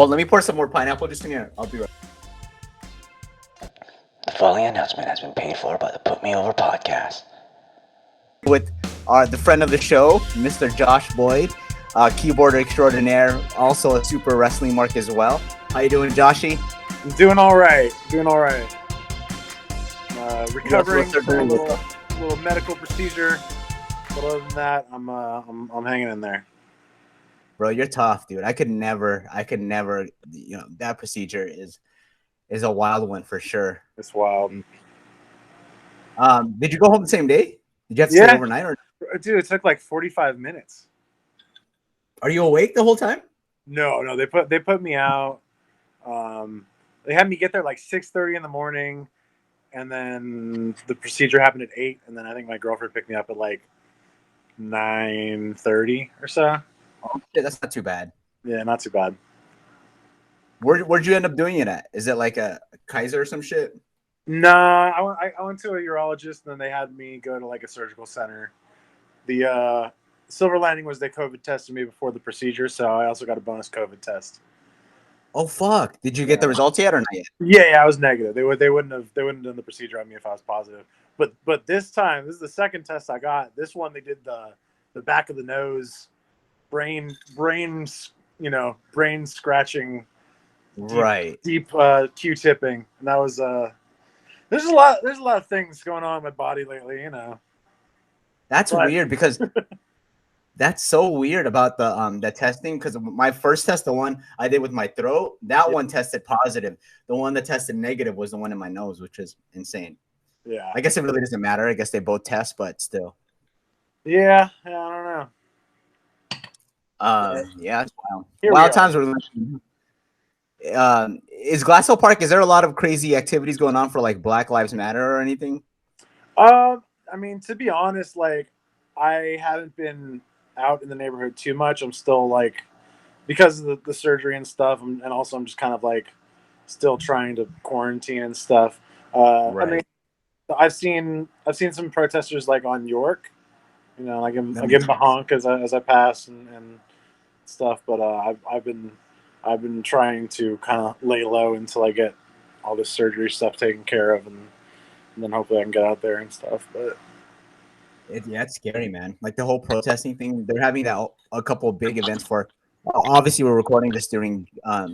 Well, let me pour some more pineapple just in here. I'll be right. The following announcement has been paid for by the Put Me Over podcast. With the friend of the show, Mr. Josh Boyd, keyboarder extraordinaire, also a super wrestling mark as well. How you doing, Joshy? I'm doing all right. Recovering from a little medical procedure. But other than that, I'm hanging in there. Bro, you're tough, dude. I could never. You know, that procedure is a wild one for sure. It's wild. Did you go home the same day? Did you have to stay overnight, or? Dude, it took like 45 minutes. Are you awake the whole time? No. They put me out. They had me get there like 6:30 in the morning, and then the procedure happened at 8, and then I think my girlfriend picked me up at like 9:30 or so. Oh, shit, that's not too bad. Yeah, not too bad. Where'd you end up doing it at? Is it like a Kaiser or some shit? Nah, I went to a urologist, and then they had me go to like a surgical center. The silver lining was they COVID tested me before the procedure, so I also got a bonus COVID test. Oh fuck! Did you get the results yet or not yet? Yeah, I was negative. They wouldn't have done the procedure on me if I was positive. But this time, this is the second test I got. This one they did the back of the nose, brain scratching, deep Q-tipping, and that was there's a lot of things going on in my body lately, you know. That's weird because that's so weird about the testing, because my first test, the one I did with my throat, that one tested positive. The one that tested negative was the one in my nose, which is insane. Yeah. I guess it really doesn't matter. I guess they both test, but still. Yeah, I don't know. Yeah, it's wild. Wild times were is Glassell Park, is there a lot of crazy activities going on for like Black Lives Matter or anything? I mean, to be honest, like I haven't been out in the neighborhood too much. I'm still like, because of the surgery and stuff, and also I'm just kind of like still trying to quarantine and stuff. I mean, I've seen some protesters like on York, you know, I give them a honk as I pass and stuff. But I've been trying to kind of lay low until I get all this surgery stuff taken care of, and then hopefully I can get out there and stuff. But it's scary, man. Like the whole protesting thing. They're having a couple of big events for. Obviously, we're recording this during how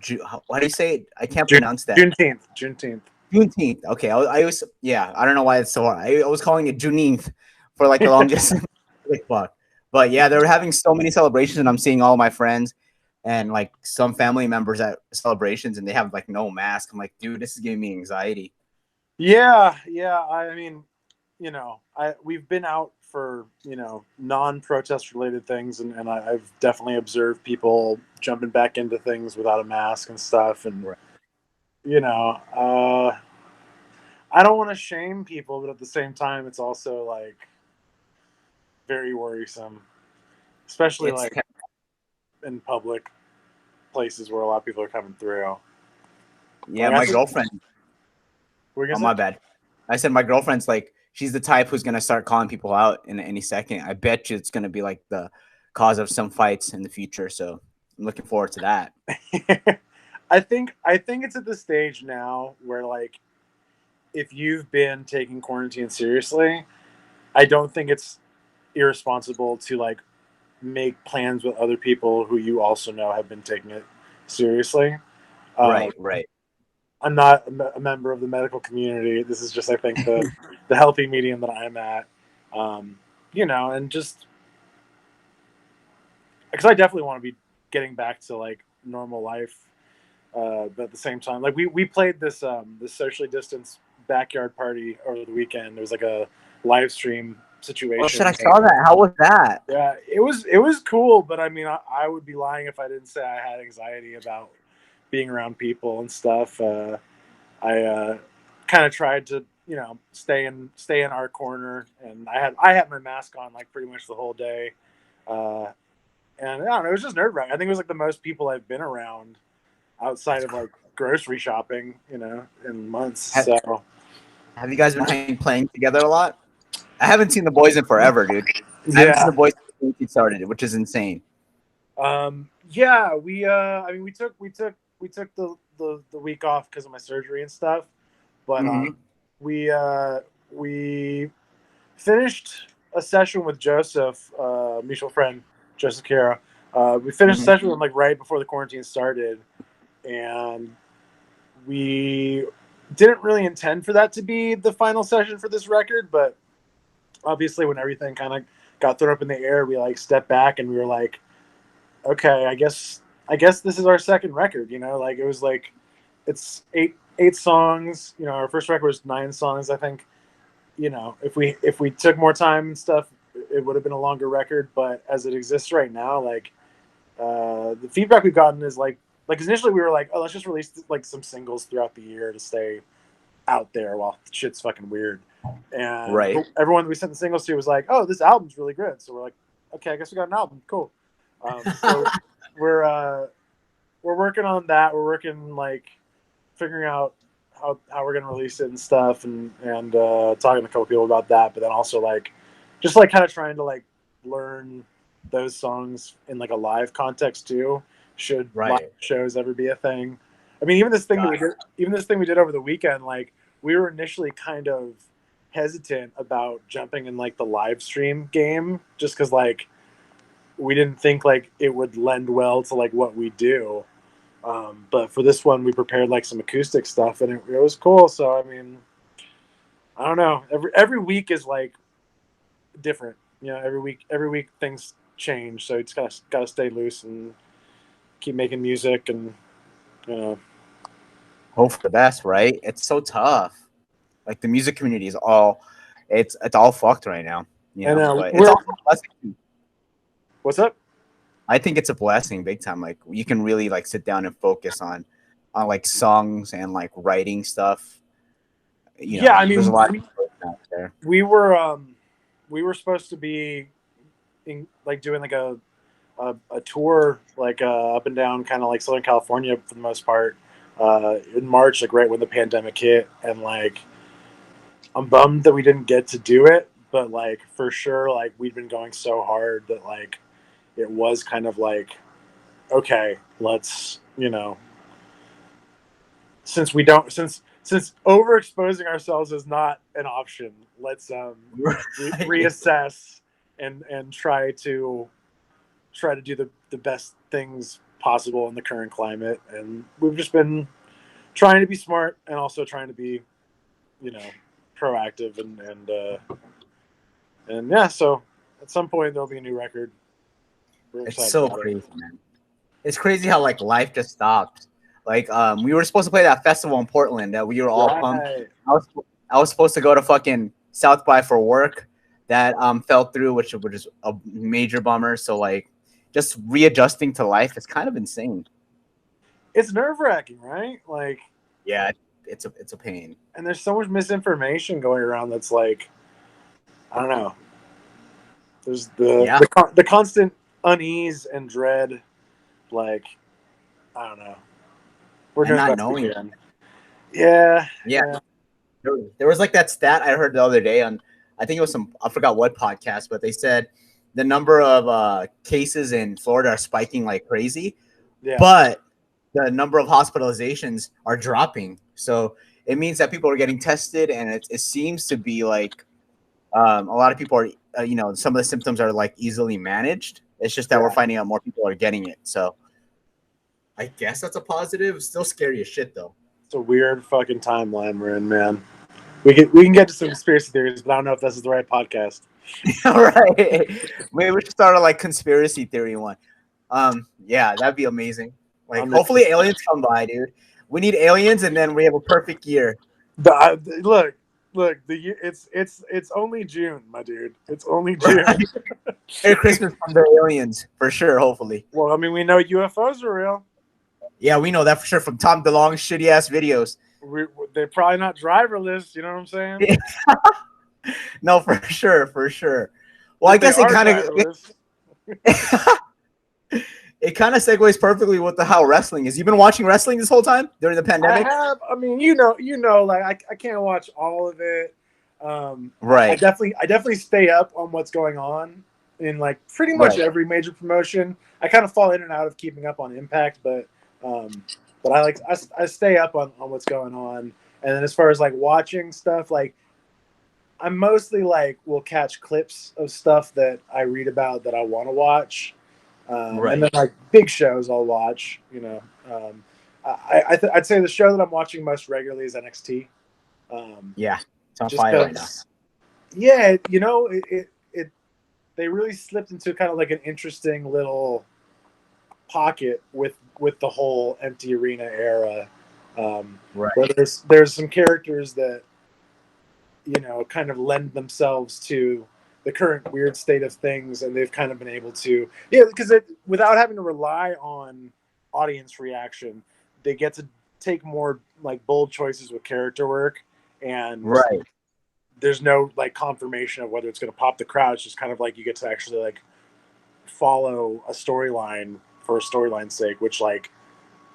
do you say it? I can't pronounce that. Juneteenth. Okay, I was I don't know why it's so hard. I was calling it Juneteenth for like the longest. Like fuck. But yeah, they're having so many celebrations, and I'm seeing all my friends and like some family members at celebrations, and they have like no mask. I'm like, dude, this is giving me anxiety. Yeah. I mean, you know, we've been out for, you know, non-protest related things, and I've definitely observed people jumping back into things without a mask and stuff, and you know, I don't want to shame people, but at the same time, it's also like very worrisome, especially like in public places where a lot of people are coming through. Yeah, my girlfriend. Oh, my bad. I said my girlfriend's like, she's the type who's gonna start calling people out in any second. I bet you it's gonna be like the cause of some fights in the future. So I'm looking forward to that. I think it's at the stage now where like, if you've been taking quarantine seriously, I don't think it's irresponsible to like make plans with other people who you also know have been taking it seriously. Right. I'm not a member of the medical community. This is just, I think, the healthy medium that I'm at. You know, and just because I definitely want to be getting back to like normal life, but at the same time, like we played this socially distanced backyard party over the weekend. It was like a live stream situation. Oh shit, I saw that. How was that? Yeah, it was cool, but I mean, I would be lying if I didn't say I had anxiety about being around people and stuff. I kind of tried to, you know, stay in our corner, and I had my mask on like pretty much the whole day, and I don't know, it was just nerve-wracking. I think it was like the most people I've been around outside of like grocery shopping, you know, in months. So, have you guys been playing together a lot? I haven't seen the boys in forever, dude. I haven't seen the boys since we started, which is insane. Yeah, I mean, we took the week off because of my surgery and stuff, but Mm-hmm. we finished a session with Joseph, mutual friend Joseph Kara. We finished a Mm-hmm. session with him like right before the quarantine started, and we didn't really intend for that to be the final session for this record, but obviously when everything kind of got thrown up in the air, we like stepped back and we were like, okay, I guess this is our second record, like it was like it's eight songs, our first record was 9 songs, I think. If we took more time and stuff, it would have been a longer record, but as it exists right now, like the feedback we've gotten is like initially we were like, oh, let's just release like some singles throughout the year to stay out there while shit's fucking weird. And Right. everyone we sent the singles to was like, oh, this album's really good. So we're like, okay, I guess we got an album. Cool. So we're working on that. We're working like figuring out how we're gonna release it and stuff, and talking to a couple people about that. But then also like just like kind of trying to like learn those songs in like a live context too. Should live Right. shows ever be a thing? I mean, even this thing that Got we did, even this thing we did over the weekend, like we were initially kind of hesitant about jumping in like the live stream game, just because like we didn't think like it would lend well to like what we do. But for this one, we prepared like some acoustic stuff, and it was cool. So I mean, I don't know. Every week is like different. Every week things change. So it's gotta stay loose and keep making music, and you know, Hope for the best, right? It's so tough. Like the music community is all, it's all fucked right now, and But it's we're also a blessing. what's up? I think it's a blessing, big time. Like you can really like sit down and focus on like songs and like writing stuff. Yeah, I There's a mean, lot of out there. we were supposed to be like doing like a tour like up and down kind of like Southern California for the most part in March, like right when the pandemic hit, and like I'm bummed that we didn't get to do it, but like for sure like we'd been going so hard that like it was kind of like, okay, let's since we don't since overexposing ourselves is not an option, let's reassess and try to do the best things possible in the current climate. And we've just been trying to be smart and also trying to be, you know, proactive and yeah. So at some point there'll be a new record. We're It's excited so about it. crazy, man. It's crazy how like life just stopped. Like we were supposed to play that festival in Portland that we were all pumped. Right. I was supposed to go to fucking South by for work. That fell through, which was a major bummer. So like just readjusting to life is kind of insane. It's nerve-wracking, right? Like, Yeah, it's a pain. and there's so much misinformation going around that's like, I don't know. There's Yeah, the constant unease and dread. Like, I don't know. We're and doing the not best we knowing. can. Yeah, Yeah, yeah. there was like that stat I heard the other day on, I think it was I forgot what podcast, but they said the number of cases in Florida are spiking like crazy, Yeah. but the number of hospitalizations are dropping. So it means that people are getting tested, and it seems to be like a lot of people are, some of the symptoms are like easily managed. It's just that we're Yeah. finding out more people are getting it. So I guess that's a positive. It's still scary as shit, though. It's a weird fucking timeline we're in, man. We can get to some conspiracy theories, but I don't know if this is the right podcast. All right. Maybe we should start a like conspiracy theory one. Yeah, that'd be amazing. Like, hopefully aliens come by, dude. We need aliens, and then we have a perfect year. Look, it's only June, my dude. It's only June. Merry Christmas from the aliens, for sure. Hopefully. Well, I mean, we know UFOs are real. Yeah, we know that for sure from Tom DeLonge's shitty ass videos. They're probably not driverless. You know what I'm saying? No, for sure, for sure. Well, I guess it kind of it kind of segues perfectly with how wrestling is. You've been watching wrestling this whole time during the pandemic? I have. I mean, like I can't watch all of it. Right. I definitely stay up on what's going on. in like pretty much every major promotion. I kind of fall in and out of keeping up on Impact, but I stay up on what's going on. And then as far as like watching stuff, like I'm mostly like will catch clips of stuff that I read about that I want to watch, and then like big shows I'll watch. You know, I'd say the show that I'm watching most regularly is NXT. It's on fire right now. Yeah, you know, they really slipped into kind of like an interesting little pocket with the whole empty arena era, where there's some characters that, you know, kind of lend themselves to the current weird state of things, and they've kind of been able to, because without having to rely on audience reaction, they get to take more like bold choices with character work, and there's no like confirmation of whether it's going to pop the crowd. It's just kind of like you get to actually like follow a storyline for a storyline's sake, which like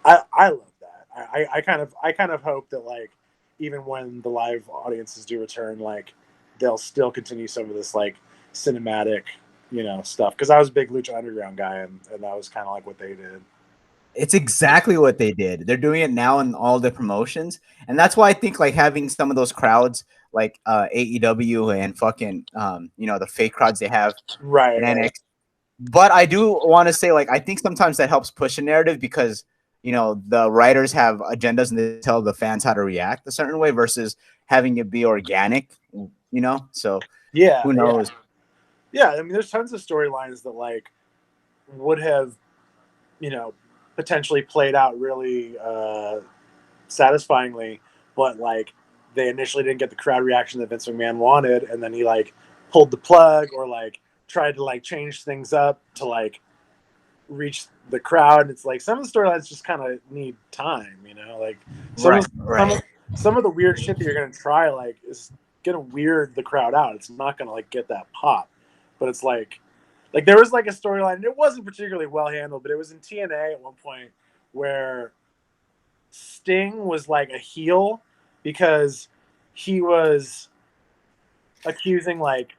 I love that. I kind of hope that like even when the live audiences do return, like they'll still continue some of this like cinematic, you know, stuff. Because I was a big Lucha Underground guy, and that was kind of like what they did. It's exactly what they did. They're doing it now in all the promotions, and that's why I think like having some of those crowds like AEW and fucking you know, the fake crowds they have in NXT. But I do want to say, like, I think sometimes that helps push a narrative because, you know, the writers have agendas and they tell the fans how to react a certain way versus having it be organic, you know? So, who knows? Yeah, I mean, there's tons of storylines that, like, would have, you know, potentially played out really satisfyingly, but, like, they initially didn't get the crowd reaction that Vince McMahon wanted, and then he, like, pulled the plug or, like, tried to like change things up to like reach the crowd. It's like some of the storylines just kind of need time, you know, like some of the weird shit that you're going to try like is going to weird the crowd out. It's not going to like get that pop, but it's like there was like a storyline and it wasn't particularly well handled, but it was in TNA at one point where Sting was like a heel because he was accusing like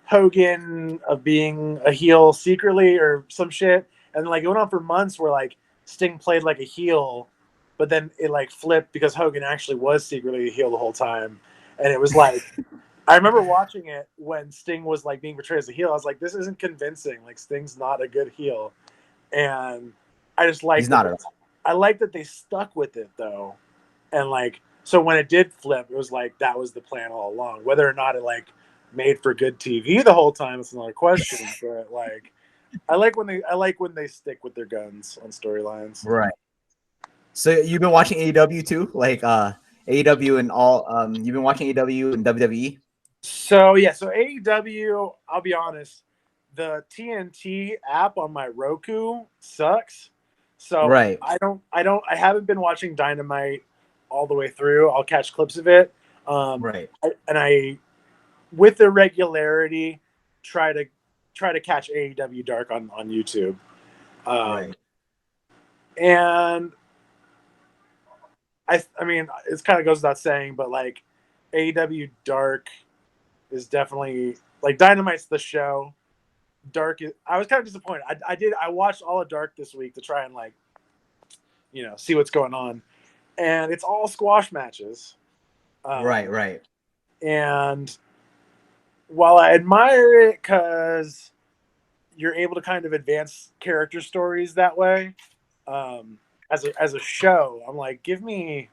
Hogan of being a heel secretly or some shit, and like it went on for months where like Sting played like a heel, but then it like flipped because Hogan actually was secretly a heel the whole time, and it was like I remember watching it when Sting was like being portrayed as a heel. I was like, this isn't convincing. Like Sting's not a good heel, and I just like I like that they stuck with it though, and like so when it did flip, it was like that was the plan all along. Whether or not it like made for good TV the whole time, it's another question. But like, I like when they stick with their guns on storylines. Right. So you've been watching AEW too, like AEW and all. You've been watching AEW and WWE. So yeah, so AEW. I'll be honest, the TNT app on my Roku sucks. So I haven't been watching Dynamite all the way through. I'll catch clips of it. I with irregularity try to catch AEW Dark on YouTube. And I mean it kind of goes without saying, but like AEW Dark is definitely like Dynamite's the show. Dark is I was kind of disappointed. I watched all of Dark this week to try and like, you know, see what's going on. And it's all squash matches. And while I admire it because you're able to kind of advance character stories that way, as a show, I'm like, give me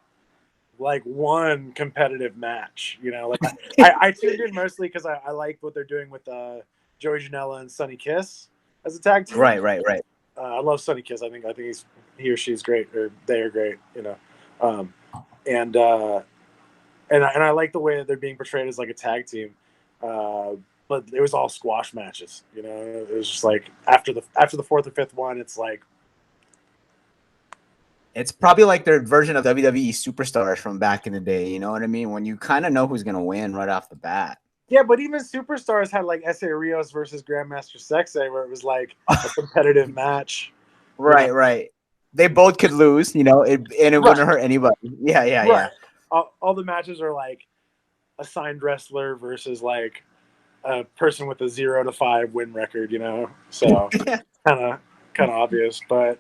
like one competitive match, you know. Like I tuned in mostly because I like what they're doing with Joey Janela and Sonny Kiss as a tag team. I love Sonny Kiss. I think he or she's great, or they are great, you know. And I like the way that they're being portrayed as like a tag team. But it was all squash matches, you know. It was just like after the fourth or fifth one, it's like it's probably like their version of WWE superstars from back in the day. You know what I mean? When you kind of know who's gonna win right off the bat. Yeah, but even superstars had like Essa Rios versus Grandmaster Sexay, where it was like a competitive match. Right. They both could lose, you know, and it wouldn't hurt anybody. Yeah. All the matches are like a signed wrestler versus like a person with a 0-5 win record, so kind of obvious, but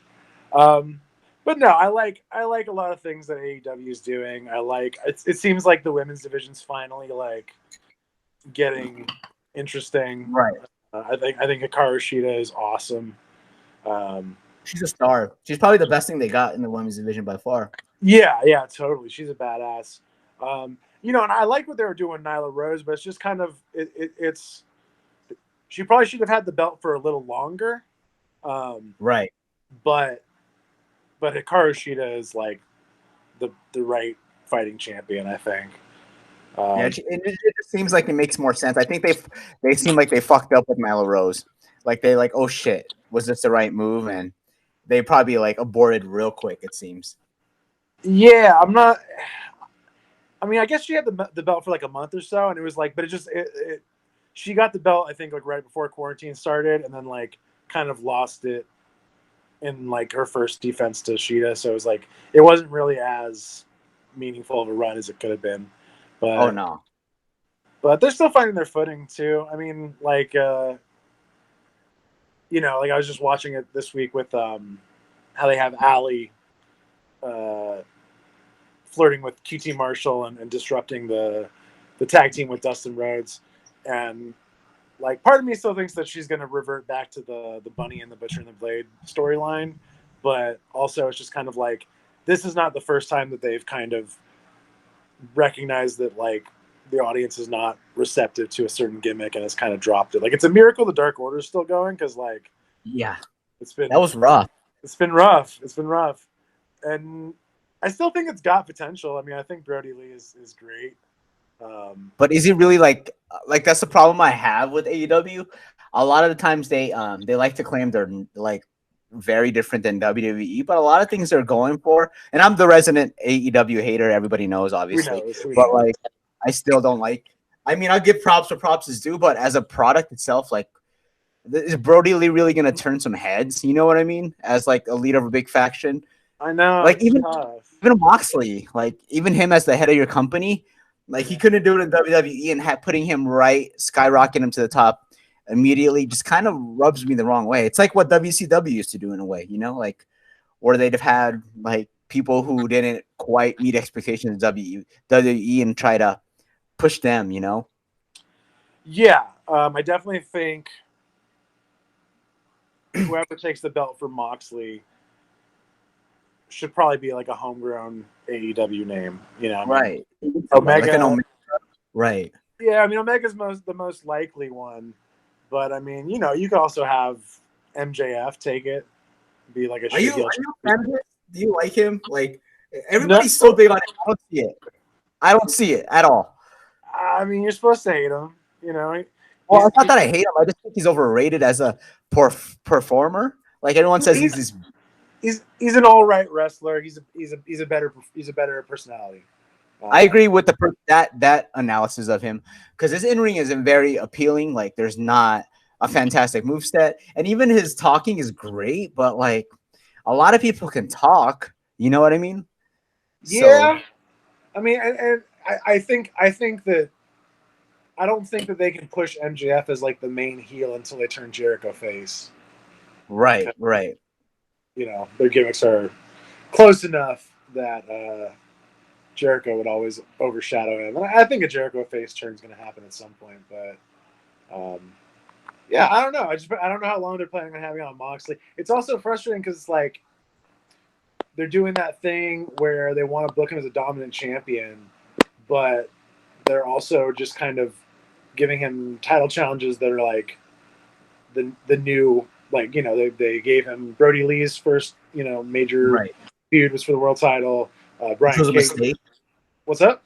no, I like a lot of things that AEW is doing. I like it seems like the women's division's finally like getting interesting. Right. I think Hikaru Shida is awesome. She's a star. She's probably the best thing they got in the women's division by far. Yeah, totally. She's a badass. And I like what they were doing with Nyla Rose, but it's just kind of it's she probably should have had the belt for a little longer. Right. But Hikaru Shida is like the right fighting champion, I think. It just seems like it makes more sense. I think they seem like they fucked up with Nyla Rose. Like they like, oh shit, was this the right move? And they probably like aborted real quick. It seems. Yeah, I'm not. I mean, I guess she had the belt for like a month or so, and it was like, but she got the belt, I think, like right before quarantine started, and then like kind of lost it in like her first defense to Shida. So it was like it wasn't really as meaningful of a run as it could have been. But oh no. But they're still finding their footing too. I mean, like like I was just watching it this week with how they have Allie flirting with QT Marshall and disrupting the tag team with Dustin Rhodes, and like part of me still thinks that she's going to revert back to the Bunny and the Butcher and the Blade storyline, but also it's just kind of like this is not the first time that they've kind of recognized that like the audience is not receptive to a certain gimmick and has kind of dropped it. Like it's a miracle the Dark Order is still going because like that was rough. It's been rough, and I still think it's got potential. I mean, I think Brody Lee is great. But is he really like that's the problem I have with AEW? A lot of the times they like to claim they're like very different than WWE, but a lot of things they're going for, and I'm the resident AEW hater. Everybody knows, obviously, but like I still don't like. I mean, I'll give props where props is due, but as a product itself, like, is Brody Lee really going to turn some heads? You know what I mean? As like a leader of a big faction. I know. Like even Moxley, like even him as the head of your company, like he couldn't do it in WWE, and putting him right, skyrocketing him to the top immediately just kind of rubs me the wrong way. It's like what WCW used to do in a way, like where they'd have had like people who didn't quite meet expectations of WWE and try to push them, Yeah, I definitely think whoever takes the belt for Moxley should probably be like a homegrown AEW name, right? Omega, like an Omega, right? Yeah, I mean Omega's the most likely one, but I mean, you could also have MJF take it, be like a. Are you do you like him? Like everybody's so big on it. I don't see it at all. I mean, you're supposed to hate him, Well, it's not that I hate him. I just think he's overrated as a performer. Like everyone says, he's an all right wrestler. He's a better personality. I agree with that analysis of him because his in-ring isn't very appealing. Like there's not a fantastic moveset, and even his talking is great, but like a lot of people can talk. You know what I mean? Yeah. So, I mean, and I think that I don't think that they can push MJF as like the main heel until they turn Jericho face. Right. Their gimmicks are close enough that Jericho would always overshadow him. And I think a Jericho face turn is going to happen at some point, but yeah, I don't know. I don't know how long they're planning on having on Moxley. It's also frustrating because it's like they're doing that thing where they want to book him as a dominant champion, but they're also just kind of giving him title challenges that are like the new, like, they gave him Brody Lee's first, major feud was for the world title. Brian was a mistake. What's up?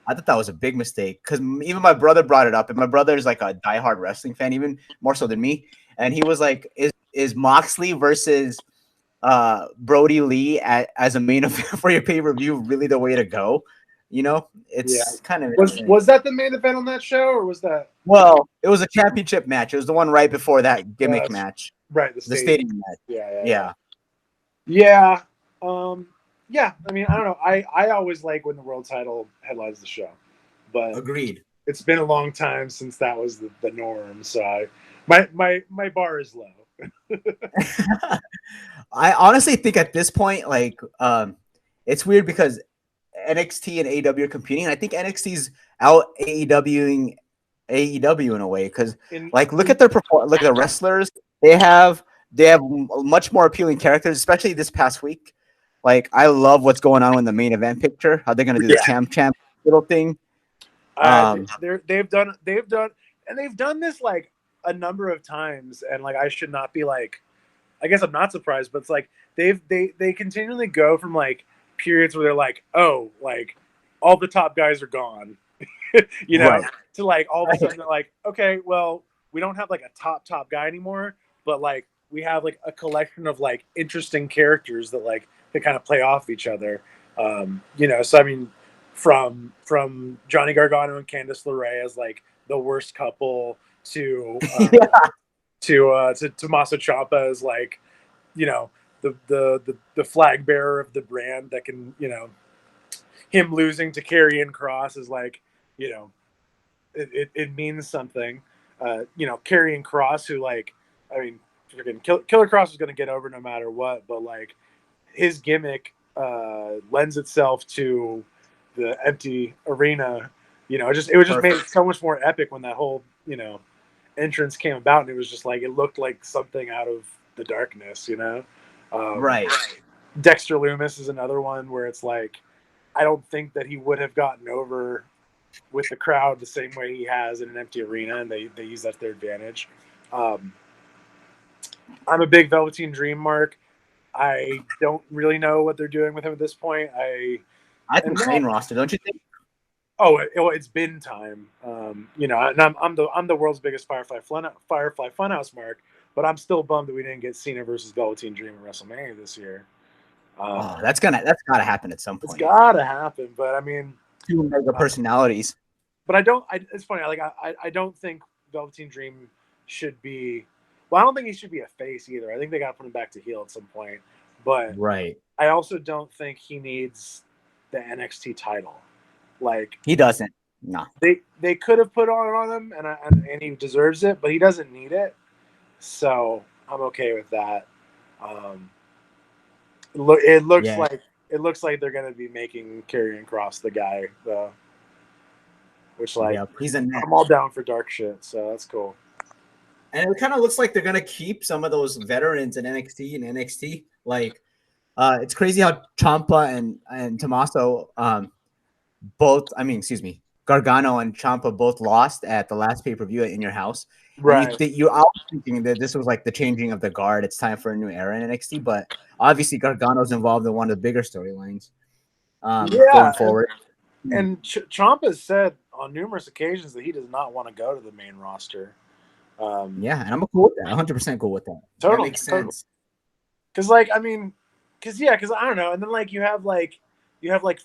I thought that was a big mistake because even my brother brought it up, and my brother is like a diehard wrestling fan, even more so than me. And he was like, "Is Moxley versus Brody Lee as a main event for your pay-per-view really the way to go?" It's kind of was that the main event on that show, or was that? Well, it was a championship match. It was the one right before that gimmick match, right? The stadium match. Yeah. I mean, I don't know. I always like when the world title headlines the show, but agreed. it's been a long time since that was the norm. So my bar is low. I honestly think at this point, like, it's weird because NXT and AEW are competing. And I think NXT's out AEWing AEW in a way because, like, look at their look at the wrestlers they have. They have much more appealing characters, especially this past week. Like, I love what's going on in the main event picture. How they're gonna do the champ little thing. They've done this like a number of times, and like I should not be like, I guess I'm not surprised, but it's like they continually go from like periods where they're like, oh, like all the top guys are gone, you know, right. To like all of a sudden they're like, okay, well, we don't have like a top guy anymore, but like we have like a collection of like interesting characters that like they kind of play off each other, you know. So I mean, from Johnny Gargano and Candice LeRae as like the worst couple to Tommaso Ciampa as like, you know, the flag bearer of the brand that can, you know, him losing to Karrion Kross is like, you know, it means something. You know, Karrion Kross, who like, I mean, freaking Killer Kross is going to get over no matter what, but like his gimmick lends itself to the empty arena. You know, it was just made it so much more epic when that whole, you know, entrance came about, and it was just like, it looked like something out of the darkness, you know. Right. Dexter Lumis is another one where it's like, I don't think that he would have gotten over with the crowd the same way he has in an empty arena, and they use that to their advantage. I'm a big Velveteen Dream mark. I don't really know what they're doing with him at this point. I think main roster, don't you think? Oh, it's been time. You know, and I'm the world's biggest Firefly Funhouse mark, but I'm still bummed that we didn't get Cena versus Velveteen Dream at WrestleMania this year. That's gotta happen at some point. It's gotta happen, but I mean, two mega personalities. But it's funny. I don't think Velveteen Dream should be. Well, I don't think he should be a face either. I think they got to put him back to heel at some point. But right, I also don't think he needs the NXT title. Like, he doesn't. No, they could have put on him, and he deserves it, but he doesn't need it. So I'm okay with that. It looks like they're going to be making Karrion Kross the guy, though. Which, like, I'm all down for dark shit, so that's cool. And it kind of looks like they're gonna keep some of those veterans in NXT. Like, it's crazy how Ciampa and Tommaso, Gargano and Ciampa both lost at the last pay-per-view in your house. Right. I was thinking that this was like the changing of the guard. It's time for a new era in NXT, but obviously Gargano's involved in one of the bigger storylines going forward. And Ciampa said on numerous occasions that he does not want to go to the main roster. And I'm cool with that. 100% cool with that. Totally. That makes sense. Because I don't know. And then like you have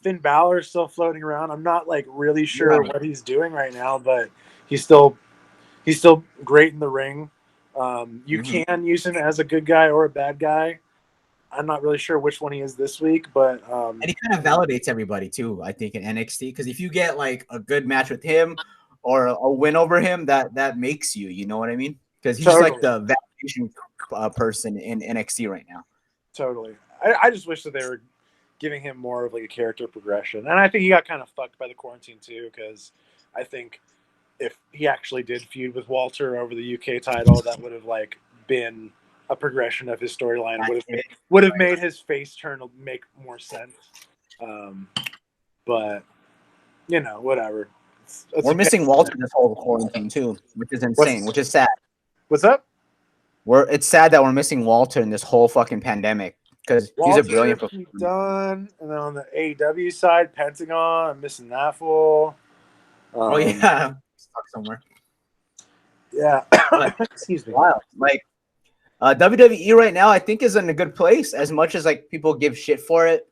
Finn Balor still floating around. I'm not like really sure what he's doing right now, but he's still great in the ring. You can use him as a good guy or a bad guy. I'm not really sure which one he is this week, but and he kind of validates everybody too, I think, in NXT, because if you get like a good match with him or a win over him, that makes you know what I mean? Because he's like the validation person in NXT right now. Totally. I just wish that they were giving him more of like a character progression, and I think he got kind of fucked by the quarantine too, because I think if he actually did feud with Walter over the UK title, that would have like been a progression of his storyline. Would have made his face turn to make more sense. But you know, whatever. We're missing Walter this whole quarantine too, which is insane, which is sad. What's up? It's sad that we're missing Walter in this whole fucking pandemic, because he's a brilliant performer. Done, and then on the AEW side, Pentagon, I'm missing that fool. Stuck somewhere. Yeah. Excuse me. Wow. Like, WWE right now, I think, is in a good place. As much as like people give shit for it,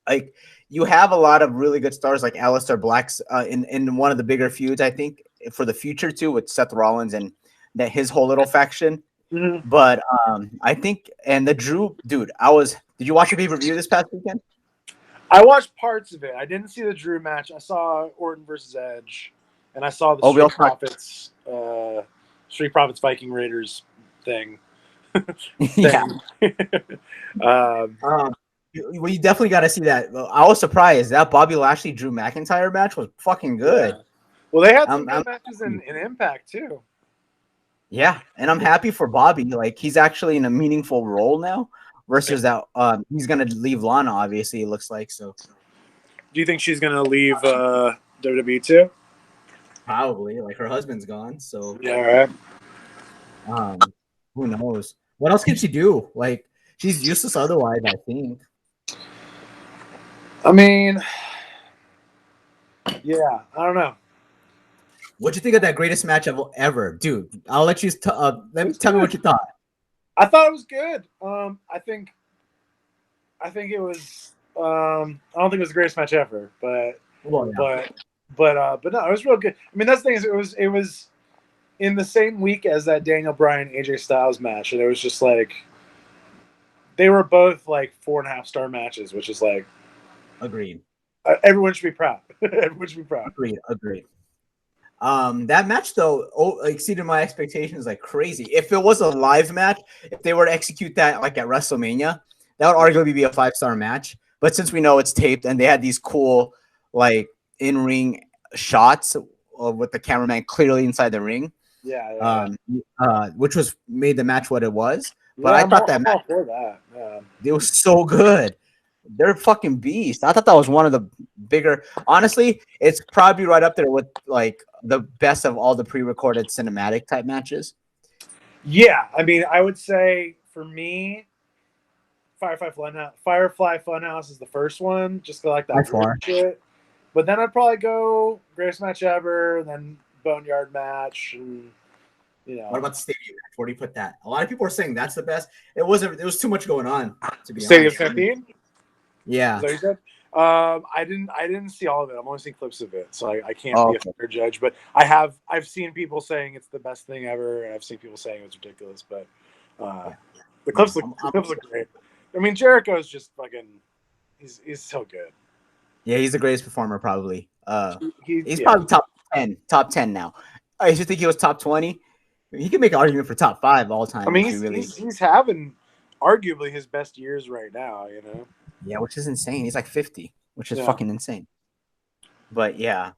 like, you have a lot of really good stars like Aleister Black's in one of the bigger feuds, I think, for the future too, with Seth Rollins and his whole little faction. Mm-hmm. But I think, and the Drew dude, did you watch a pay-per-view this past weekend? I watched parts of it. I didn't see the Drew match. I saw Orton versus Edge. and I saw the Street Profits Viking Raiders thing. Yeah. um, Well, you definitely got to see that. I was surprised that Bobby Lashley Drew McIntyre match was fucking good. Yeah. Well, they had some good matches in Impact too. Yeah, and I'm happy for Bobby. Like he's actually in a meaningful role now, versus that he's gonna leave Lana. Obviously, it looks like so. Do you think she's gonna leave WWE too? Probably, like her husband's gone, so Yeah, right. Who knows? What else can she do? Like she's useless otherwise. I think. I mean, yeah, I don't know. What'd you think of that greatest match of ever, dude? I'll let you tell me what you thought. I thought it was good. I think it was. I don't think it was the greatest match ever, but no, it was real good. I mean, that's the thing is, it was in the same week as that Daniel Bryan AJ Styles match, and it was just like they were both like 4.5-star matches, which is like agreed. Everyone should be proud. Everyone should be proud. Agreed. That match though exceeded my expectations like crazy. If it was a live match, if they were to execute that like at WrestleMania, that would arguably be a 5-star match. But since we know it's taped and they had these cool like in-ring shots with the cameraman clearly inside the ring, which was made the match what it was. But I thought that match it was so good. They're fucking beasts. I thought that was one of the bigger. Honestly, it's probably right up there with like the best of all the pre-recorded cinematic type matches. Yeah, I mean, I would say for me, Firefly Funhouse is the first one, just like that shit. But then I'd probably go greatest match ever, and then Boneyard match, and What about the Stadium match? Where do you put that? A lot of people are saying that's the best. It wasn't. There was too much going on. To be Stadium honest. Stampede. Yeah. Is that what you said? I didn't see all of it. I'm only seeing clips of it, so I can't be a fair judge. But I've seen people saying it's the best thing ever, and I've seen people saying it's ridiculous. But the clips look great. I mean, Jericho is just fucking. He's so good. Yeah, he's the greatest performer probably. He's probably top 10 now. I used to think he was top 20. He can make an argument for top 5 all time. I mean, he's having arguably his best years right now. Yeah, which is insane. He's like 50, which is fucking insane. But yeah.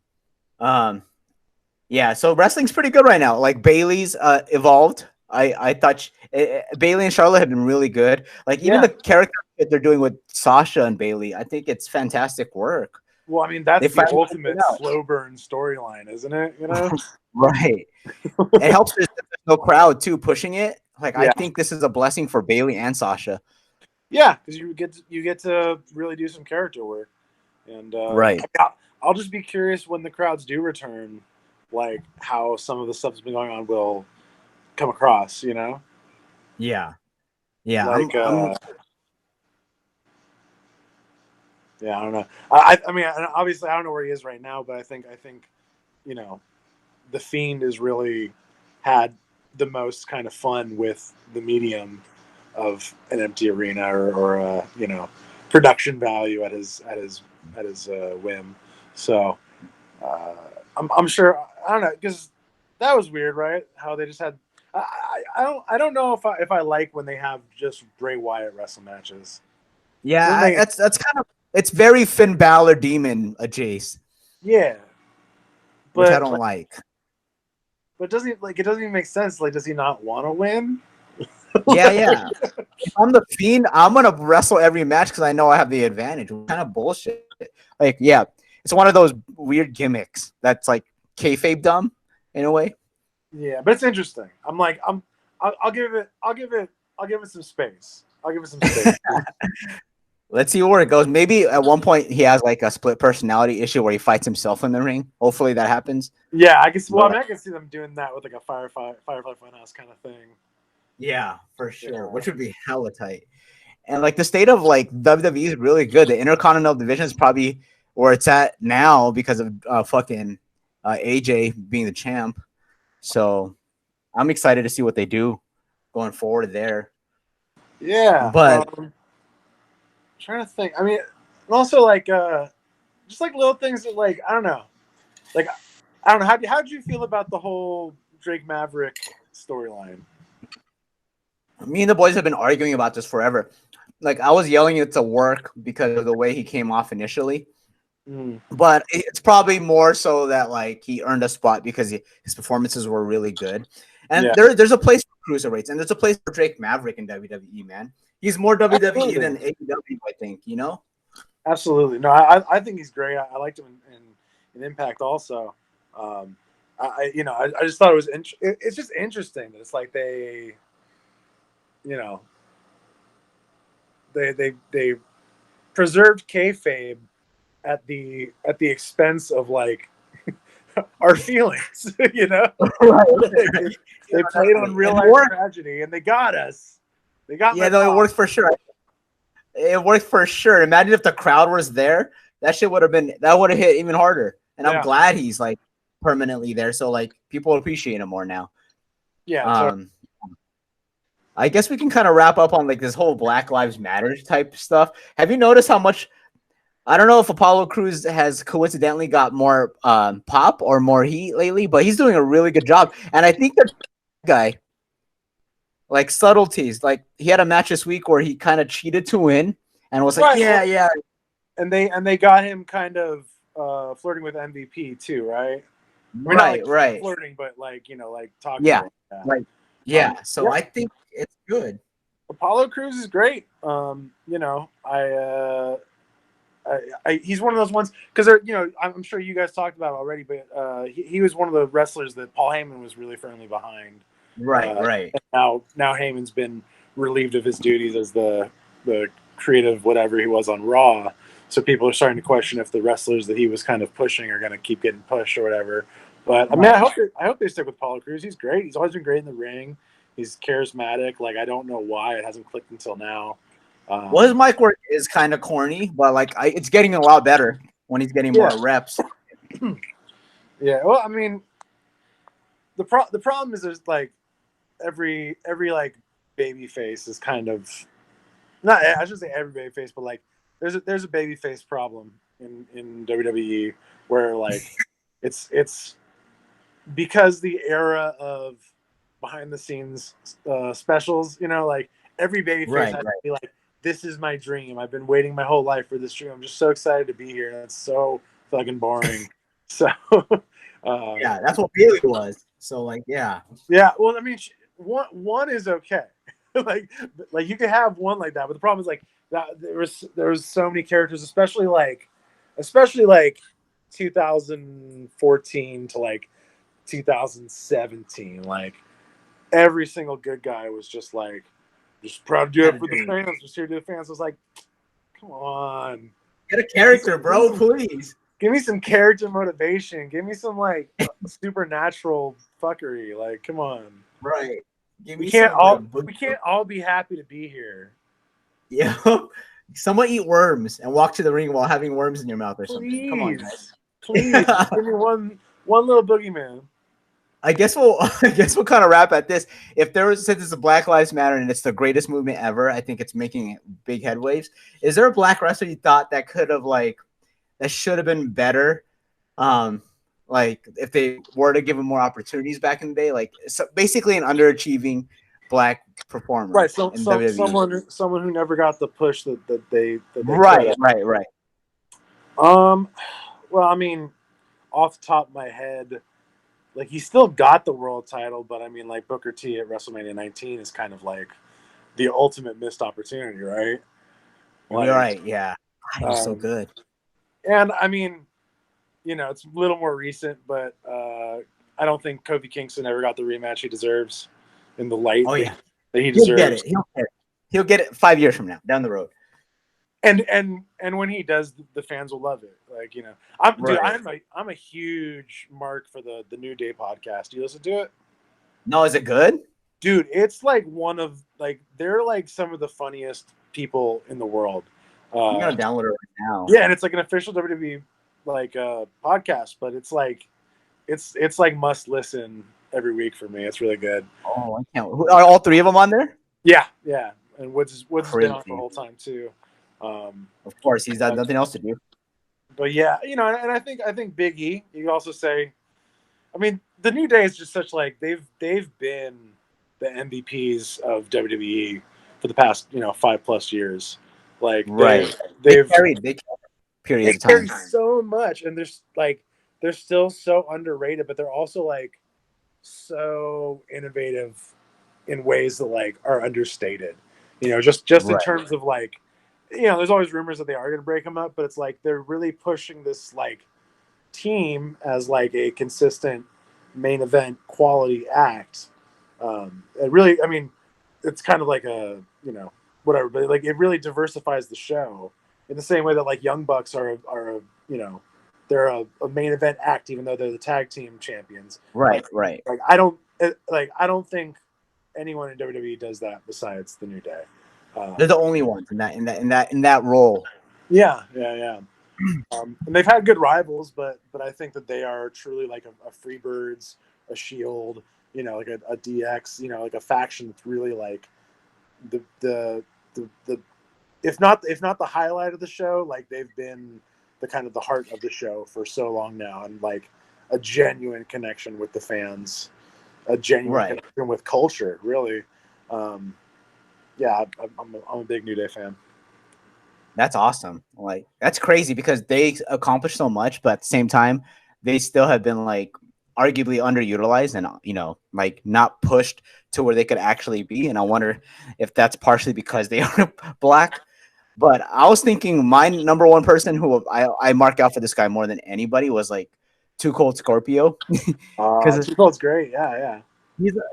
So wrestling's pretty good right now. Like Bayley's evolved. I thought Bayley and Charlotte have been really good. Like even the character that they're doing with Sasha and Bayley, I think it's fantastic work. Well, I mean, that's the ultimate slow burn storyline, isn't it? Right. It helps there's no crowd too pushing it. Like I think this is a blessing for Bayley and Sasha. Yeah, because you get to really do some character work, and right. I'll just be curious when the crowds do return, like how some of the stuff that's been going on will come across. Yeah. Like, I don't know. I mean, obviously, I don't know where he is right now, but I think the Fiend has really had the most kind of fun with the medium of an empty arena or production value at his whim. So I'm sure, I don't know, because that was weird, right? How they just had. I don't know if I like when they have just Bray Wyatt wrestle matches. Yeah, that's kind of, it's very Finn Balor Demon Jace. Yeah, which I don't like. But it doesn't even make sense. Like, does he not want to win? Yeah. If I'm the Fiend, I'm gonna wrestle every match because I know I have the advantage. What kind of bullshit? Like, yeah, it's one of those weird gimmicks that's like kayfabe dumb in a way. Yeah, but it's interesting. I'll give it some space. Let's see where it goes. Maybe at one point he has like a split personality issue where he fights himself in the ring. Hopefully that happens. Yeah, I guess. Well, I can see them doing that with like a Firefly Funhouse kind of thing. Yeah, for sure. Which would be hella tight. And like the state of like WWE is really good. The Intercontinental Division is probably where it's at now because of fucking AJ being the champ. So I'm excited to see what they do going forward there. Yeah, but I'm trying to think. I mean, also like just like little things that like I don't know, like I don't know. How did you feel about the whole Drake Maverick storyline? Me and the boys have been arguing about this forever. Like, I was yelling it to work because of the way he came off initially. But it's probably more so that like he earned a spot because his performances were really good. And there's a place for cruiserweights, and there's a place for Drake Maverick in WWE, man. He's more WWE than AEW, I think, you know? Absolutely. No, I think he's great. I liked him in Impact also. I just thought it was it's just interesting that it's like they, you know, they preserved kayfabe at the expense of like our feelings, you know. They played on real life tragedy and they got us. They got it worked for sure. It worked for sure. Imagine if the crowd was there, that shit would have hit even harder. And I'm glad he's like permanently there, so like people appreciate him more now. Yeah. I guess we can kind of wrap up on like this whole Black Lives Matter type stuff. Have you noticed how much? I don't know if Apollo Crews has coincidentally got more pop or more heat lately, but he's doing a really good job. And I think that guy, like subtleties, like he had a match this week where he kind of cheated to win and was like, yeah. And they got him kind of flirting with MVP too, right? Right. Flirting, but like, you know, like talking. Yeah, right. Yeah. So I think it's good. Apollo Crews is great. You know, he's one of those ones because you know, I'm sure you guys talked about it already, but he was one of the wrestlers that Paul Heyman was really firmly behind. Right. Now Heyman's been relieved of his duties as the creative whatever he was on Raw. So people are starting to question if the wrestlers that he was kind of pushing are going to keep getting pushed or whatever. But I mean, I hope they stick with Apollo Crews. He's great. He's always been great in the ring. He's charismatic. Like, I don't know why it hasn't clicked until now. Well, his mic work is kind of corny, but like it's getting a lot better when he's getting more reps. Yeah. Well, I mean, the problem is there's like every like baby face is kind of not. I shouldn't say every baby face, but like there's a baby face problem in WWE where like it's because the era of behind the scenes specials, you know, like every baby face has to be like, this is my dream. I've been waiting my whole life for this dream. I'm just so excited to be here. And it's so fucking boring. So yeah, that's what Bailey was. So like, yeah. Well, I mean, one is okay. like you could have one like that, but the problem is like that there was so many characters, especially like 2014 to like 2017. Like every single good guy was just like, just proud to do it for the fans. Just here to do the fans. I was like, come on, get a character, bro, please. Give me some character motivation. Give me some like supernatural fuckery. Like, come on. Right. We can't all be happy to be here. Yeah. Someone eat worms and walk to the ring while having worms in your mouth or something. Come on, guys. Please. Give me one little boogeyman. I guess we'll kind of wrap at this. If there was, since it's a Black Lives Matter and it's the greatest movement ever, I think it's making big headwaves. Is there a black wrestler you thought that could have that should have been better? Like if they were to give him more opportunities back in the day, like so basically an underachieving black performer, right? So someone who never got the push that they right. Well, I mean, off the top of my head, like he still got the world title, but I mean, like Booker T at WrestleMania 19 is kind of like the ultimate missed opportunity, right? Like, right, yeah. God, he's so good. And I mean, you know, it's a little more recent, but I don't think Kofi Kingston ever got the rematch he deserves in the light that he deserves. He'll get it 5 years from now, down the road. And when he does, the fans will love it. Like, you know, I'm a huge mark for the New Day podcast. Do you listen to it? No, is it good? Dude, it's like one of like they're like some of the funniest people in the world. I'm gonna download it right now. Yeah, and it's like an official WWE like podcast, but it's like it's like must listen every week for me. It's really good. Oh, I can't. Are all three of them on there? Yeah. And Woods has been on the whole time too. Of course, he's got nothing else to do. But yeah, you know, and I think Big E. You can also say I mean, the New Day is just such like they've been the MVPs of WWE for the past 5+ years. Like Right. they've They carried periods they of carry time. so much, and they're still so underrated, but they're also like so innovative in ways that like are understated. Just in Right. terms of like, there's always rumors that they are going to break them up, but it's like they're really pushing this like team as like a consistent main event quality act. It really, I mean, it's kind of like a whatever, but like it really diversifies the show in the same way that like Young Bucks are a they're a main event act even though they're the tag team champions. Right. Right. Like I don't think anyone in WWE does that besides the New Day. They're the only ones in that role. Yeah. And they've had good rivals, but I think that they are truly like a Freebirds, a Shield, like a DX, like a faction that's really like the if not the highlight of the show, like they've been the kind of the heart of the show for so long now, and like a genuine connection with the fans, a genuine connection with culture, really. Yeah, I'm a big New Day fan. That's awesome. Like that's crazy because they accomplished so much, but at the same time, they still have been like arguably underutilized and like not pushed to where they could actually be. And I wonder if that's partially because they are black. But I was thinking my number one person who I mark out for this guy more than anybody was like Too Cold Scorpio. Because Too Cold's great. Yeah.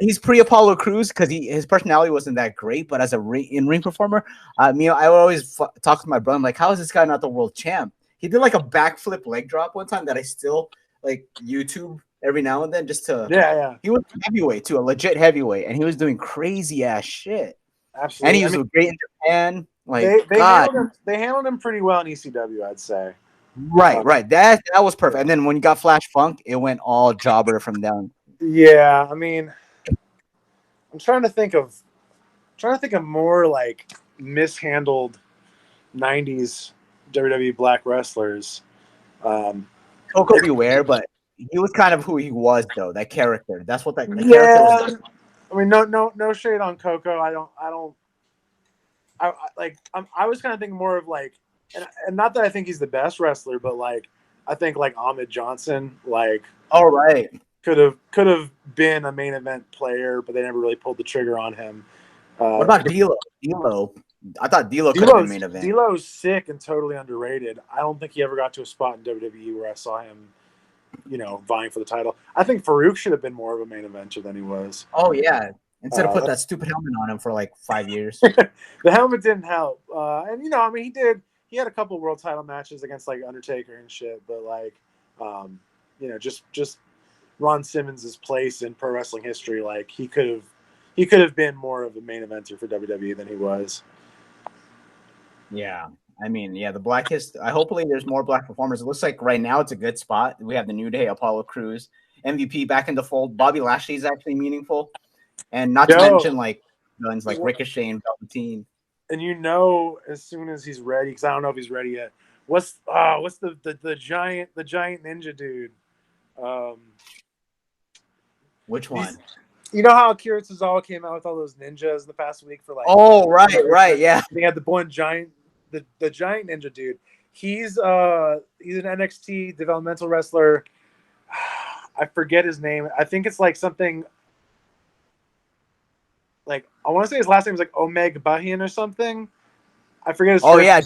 He's pre-Apollo Crews because his personality wasn't that great, but as a in-ring performer, I would always talk to my brother. I'm like, how is this guy not the world champ? He did like a backflip leg drop one time that I still like YouTube every now and then just to. Yeah. He was heavyweight too, a legit heavyweight, and he was doing crazy ass shit. Absolutely, and he was great in Japan. Like they handled him pretty well in ECW, I'd say. Right. That was perfect. And then when you got Flash Funk, it went all jobber from down. Yeah, I mean, I'm trying to think of more like mishandled '90s WWE black wrestlers. Coco Beware, but he was kind of who he was, though. That character. That's what that character was. I mean, no shade on Coco. I was kind of thinking more of like, and not that I think he's the best wrestler, but like I think like Ahmed Johnson, like, all right, could have been a main event player, but they never really pulled the trigger on him. What about D'Lo? I thought D'Lo could have been main event. D'Lo's sick and totally underrated. I don't think he ever got to a spot in WWE where I saw him, vying for the title. I think Farouk should have been more of a main eventer than he was. Oh yeah, instead of put that stupid helmet on him for like 5 years. The helmet didn't help, and I mean, he had a couple world title matches against like Undertaker and shit, but like, just Ron Simmons' place in pro wrestling history, like he could have been more of a main eventer for WWE than he was. Yeah. I mean, the blackest. Hopefully there's more black performers. It looks like right now it's a good spot. We have the New Day, Apollo Crews, MVP back in the fold. Bobby Lashley is actually meaningful. And not to mention like guns like Ricochet and Velveteen. And as soon as he's ready, because I don't know if he's ready yet. What's the giant ninja dude? Which one? You know how Akira Tozawa came out with all those ninjas in the past week for like? Oh, right, yeah. They had the giant ninja dude. He's an NXT developmental wrestler. I forget his name. I think it's like something. Like I want to say his last name is like Omega Bahian or something. I forget his. Oh yeah,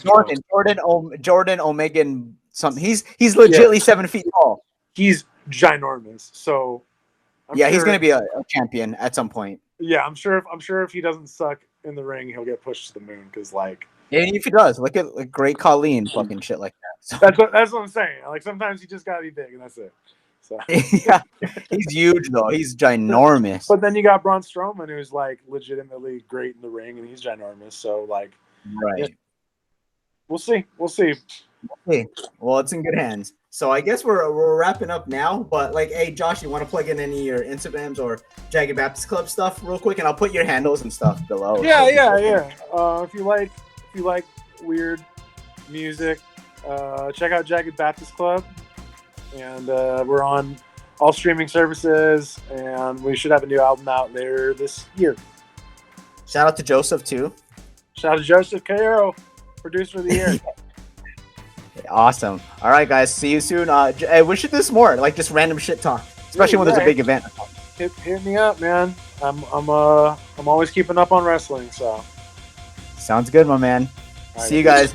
Jordan Omega something. He's legitly 7 feet tall. He's ginormous. So he's gonna be a champion at some point. Yeah, I'm sure if he doesn't suck in the ring, he'll get pushed to the moon. Because like, and if he does, look at like Great Khali fucking shit like that. So. That's what I'm saying. Like sometimes you just gotta be big, and that's it. So yeah, he's huge though. He's ginormous. But then you got Braun Strowman, who's like legitimately great in the ring, and he's ginormous. So like, right. We'll see. Okay. Well, it's in good hands. So I guess we're wrapping up now. But like, hey, Josh, you want to plug in any of your Instagrams or Jagged Baptist Club stuff real quick, and I'll put your handles and stuff below. Yeah. If you like weird music, check out Jagged Baptist Club, and we're on all streaming services, and we should have a new album out later this year. Shout out to Joseph too. Shout out to Joseph Cairo, producer of the year. Awesome. All right, guys. See you soon. We should do this more, like just random shit talk, especially when there's a big event. Hit me up, man. I'm always keeping up on wrestling. So sounds good, my man. All See you right. guys.